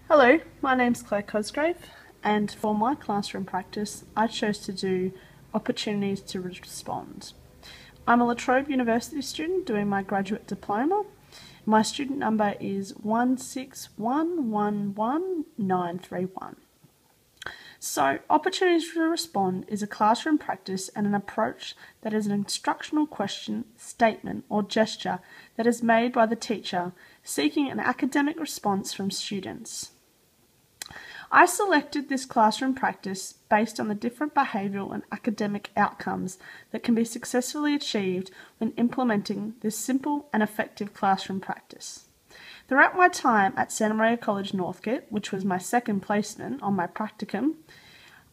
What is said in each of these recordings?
Hello, my name's Claire Cosgrave, and for my classroom practice, I chose to do opportunities to respond. I'm a La Trobe University student doing my graduate diploma. My student number is 161111931. So, opportunities to respond is a classroom practice and an approach that is an instructional question, statement, or gesture that is made by the teacher seeking an academic response from students. I selected this classroom practice based on the different behavioural and academic outcomes that can be successfully achieved when implementing this simple and effective classroom practice. Throughout my time at Santa Maria College Northcote, which was my second placement on my practicum,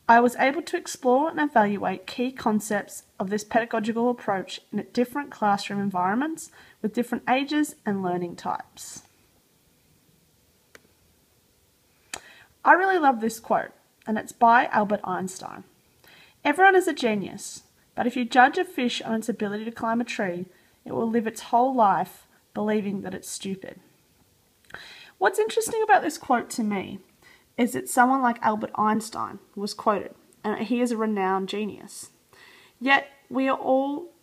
I was able to explore and evaluate key concepts of this pedagogical approach in different classroom environments with different ages and learning types. I really love this quote, and it's by Albert Einstein. Everyone is a genius, but if you judge a fish on its ability to climb a tree, it will live its whole life believing that it's stupid. What's interesting about this quote to me is that someone like Albert Einstein was quoted, and he is a renowned genius. Yet we are all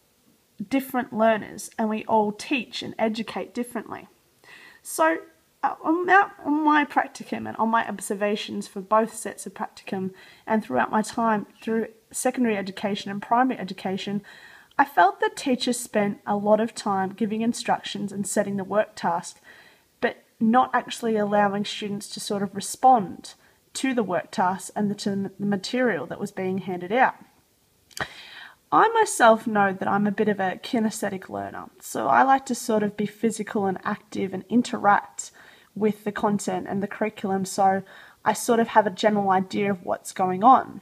different learners, and we all teach and educate differently. So on my practicum and on my observations for both sets of practicum and throughout my time through secondary education and primary education, I felt that teachers spent a lot of time giving instructions and setting the work task, but not actually allowing students to sort of respond to the work task and to the material that was being handed out. I myself know that I'm a bit of a kinesthetic learner, so I like to sort of be physical and active and interact with the content and the curriculum, so I sort of have a general idea of what's going on.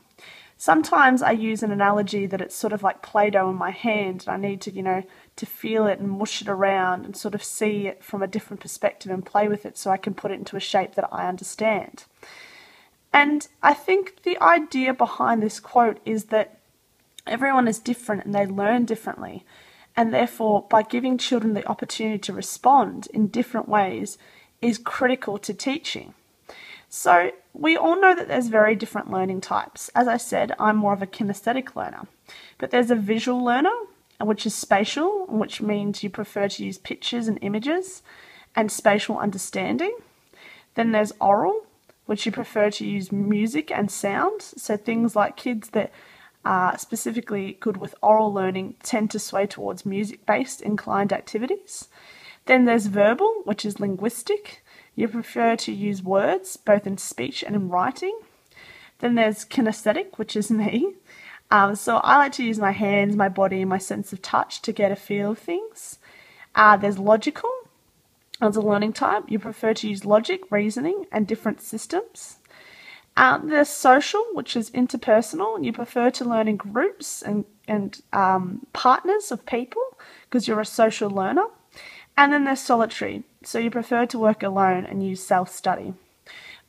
Sometimes I use an analogy that it's sort of like Play-Doh in my hand, and I need to, to feel it and mush it around and sort of see it from a different perspective and play with it so I can put it into a shape that I understand. And I think the idea behind this quote is that everyone is different and they learn differently, and therefore by giving children the opportunity to respond in different ways is critical to teaching. So we all know that there's very different learning types. As I said, I'm more of a kinesthetic learner, but there's a visual learner, which is spatial, which means you prefer to use pictures and images and spatial understanding. Then there's oral, which you prefer to use music and sound. So things like kids that are specifically good with oral learning tend to sway towards music-based inclined activities. Then there's verbal, which is linguistic. You prefer to use words, both in speech and in writing. Then there's kinesthetic, which is me. So I like to use my hands, my body, and my sense of touch to get a feel of things. There's logical as a learning type. You prefer to use logic, reasoning, and different systems. There's social, which is interpersonal. You prefer to learn in groups and partners of people because you're a social learner. And then there's solitary, so you prefer to work alone and use self-study.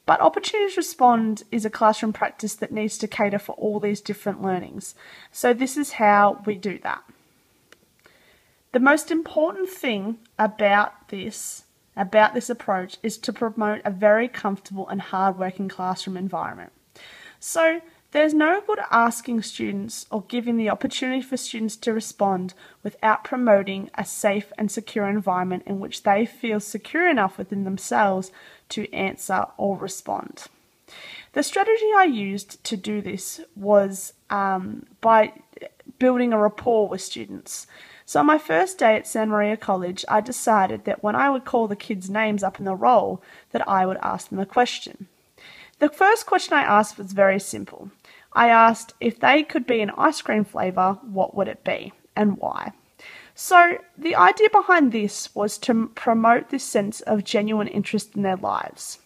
But opportunity to respond is a classroom practice that needs to cater for all these different learnings. So this is how we do that. The most important thing about this approach is to promote a very comfortable and hard-working classroom environment. So there's no good asking students or giving the opportunity for students to respond without promoting a safe and secure environment in which they feel secure enough within themselves to answer or respond. The strategy I used to do this was by building a rapport with students. So on my first day at Santa Maria College, I decided that when I would call the kids' names up in the roll, that I would ask them a question. The first question I asked was very simple. I asked if they could be an ice cream flavour, what would it be and why? So the idea behind this was to promote this sense of genuine interest in their lives.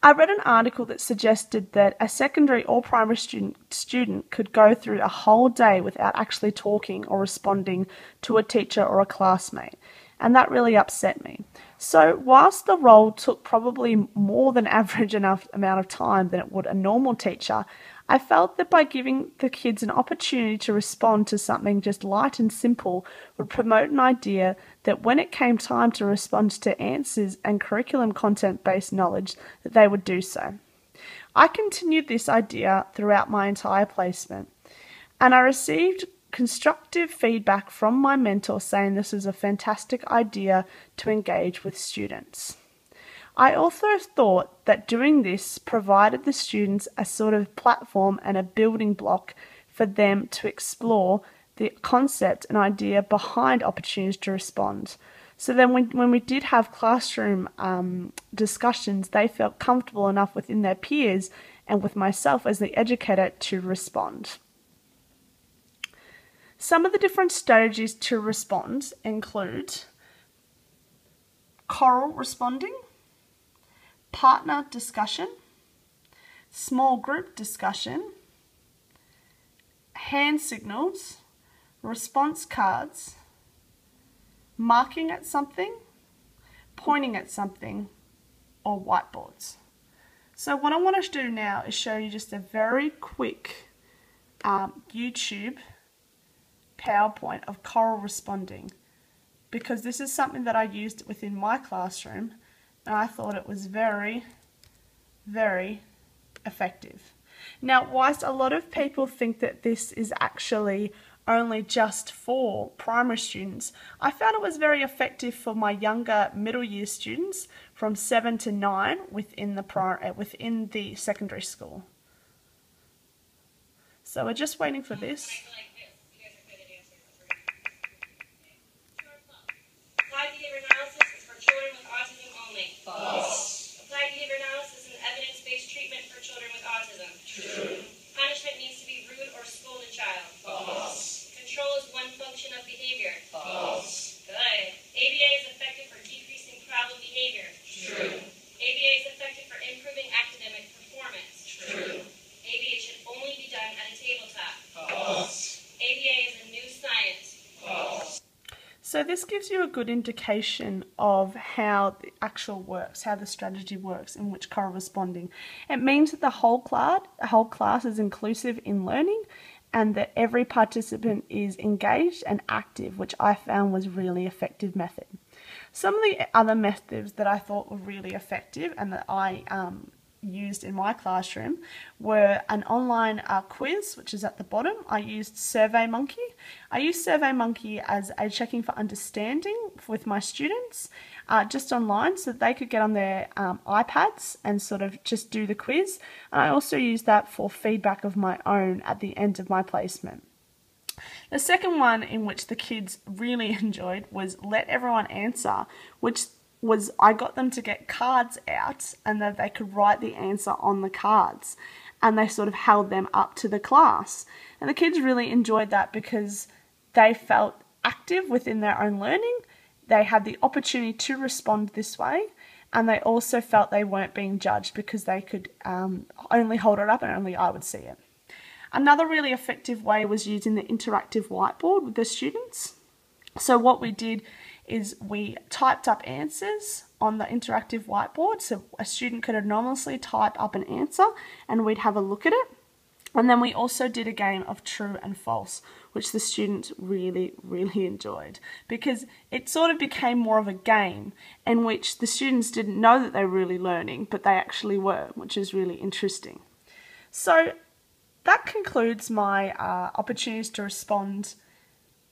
I read an article that suggested that a secondary or primary student could go through a whole day without actually talking or responding to a teacher or a classmate, and that really upset me. So whilst the role took probably more than average enough amount of time than it would a normal teacher, I felt that by giving the kids an opportunity to respond to something just light and simple would promote an idea that when it came time to respond to answers and curriculum content-based knowledge, that they would do so. I continued this idea throughout my entire placement, and I received constructive feedback from my mentor saying this was a fantastic idea to engage with students. I also thought that doing this provided the students a sort of platform and a building block for them to explore the concept and idea behind opportunities to respond. So then when we did have classroom discussions, they felt comfortable enough within their peers and with myself as the educator to respond. Some of the different strategies to respond include choral responding, partner discussion, small group discussion, hand signals, response cards, marking at something, pointing at something, or whiteboards. So what I want to do now is show you just a very quick YouTube PowerPoint of choral responding, because this is something that I used within my classroom and I thought it was very, very effective. Now, whilst a lot of people think that this is actually only just for primary students, I found it was very effective for my younger middle year students from 7 to 9 within the secondary school. So we're just waiting for this. Applied behavior analysis is for children with autism only. False. Applied behavior analysis is an evidence-based treatment for children with autism. True. Punishment needs to be rude or scold a child. False. Control is one function of behavior. False. Good. ABA is effective for decreasing problem behavior. True. ABA is effective for improving academic performance. True. ABA should only be done at a tabletop. False. ABA is a new science. False. So this gives you a good indication of how the actual works, how the strategy works in which choral responding. It means that the whole class is inclusive in learning and that every participant is engaged and active, which I found was a really effective method. Some of the other methods that I thought were really effective and that I used in my classroom were an online quiz, which is at the bottom. I used SurveyMonkey. I used SurveyMonkey as a checking for understanding with my students just online so that they could get on their iPads and sort of just do the quiz. And I also used that for feedback of my own at the end of my placement. The second one in which the kids really enjoyed was Let Everyone Answer, which was I got them to get cards out and that they could write the answer on the cards, and they sort of held them up to the class. And the kids really enjoyed that because they felt active within their own learning, they had the opportunity to respond this way, and they also felt they weren't being judged because they could only hold it up and only I would see it. Another really effective way was using the interactive whiteboard with the students. So what we did is we typed up answers on the interactive whiteboard, so a student could anonymously type up an answer and we'd have a look at it. And then we also did a game of true and false, which the students really, really enjoyed because it sort of became more of a game in which the students didn't know that they were really learning, but they actually were, which is really interesting. So that concludes my opportunities to respond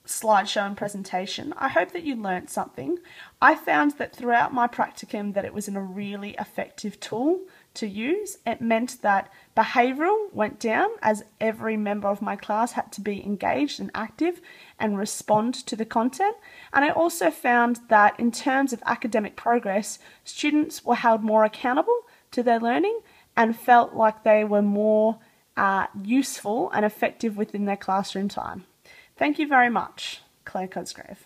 slideshow and presentation. I hope that you learnt something. I found that throughout my practicum that it was a really effective tool to use. It meant that behavioural went down as every member of my class had to be engaged and active and respond to the content. And I also found that in terms of academic progress, students were held more accountable to their learning and felt like they were more useful and effective within their classroom time. Thank you very much, Claire Cosgrave.